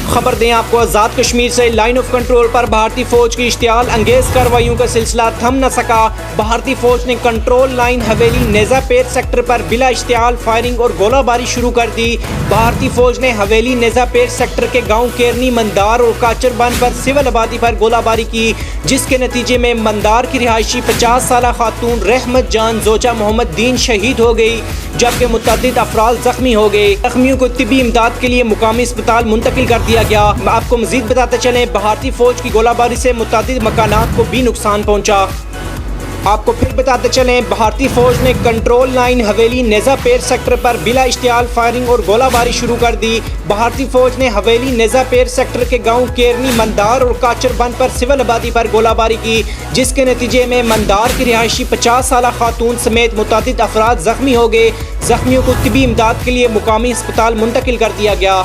खबर दें आपको, आज़ाद कश्मीर से लाइन ऑफ कंट्रोल पर भारतीय फौज की इश्तियाल अंगेज कार्रवाइयों का सिलसिला थम न सका। भारतीय फौज ने कंट्रोल लाइन हवेली नेज़ापेर सेक्टर पर बिला इश्तियाल फायरिंग और गोलाबारी शुरू कर दी। भारतीय फौज ने हवेली नेज़ापेर सेक्टर के गांव केरनी, मंदार और काचरबन पर सिविल आबादी पर गोलाबारी की, जिसके नतीजे में मंदार की रिहायशी 50 साल खातून रहमत जान जोचा मोहम्मद दीन शहीद हो गई, जबकि मुतअद्दिद अफराद जख्मी हो गए। जख्मियों को तिब्बी इमदाद के लिए मुकामी अस्पताल मुंतकिल कर दिया गया। आपको मजीद बताते चलें, भारतीय फौज की गोलाबारी से मुतअद्दिद मकानात को भी नुकसान पहुंचा। आपको फिर बताते चलें, भारतीय फौज ने कंट्रोल लाइन हवेली नेज़ापेर सेक्टर पर बिला इश्तियाल फायरिंग और गोलाबारी शुरू कर दी। भारतीय फौज ने हवेली नेज़ापेर सेक्टर के गांव केरनी, मंदार और काचरबन पर सिविल आबादी पर गोलाबारी की, जिसके नतीजे में मंदार की रिहायशी 50 साल खातून समेत मुतअद्दिद अफराद जख्मी हो गए। जख्मियों को तिब्बी इमदाद के लिए मुकामी अस्पताल मुंतकिल कर दिया गया।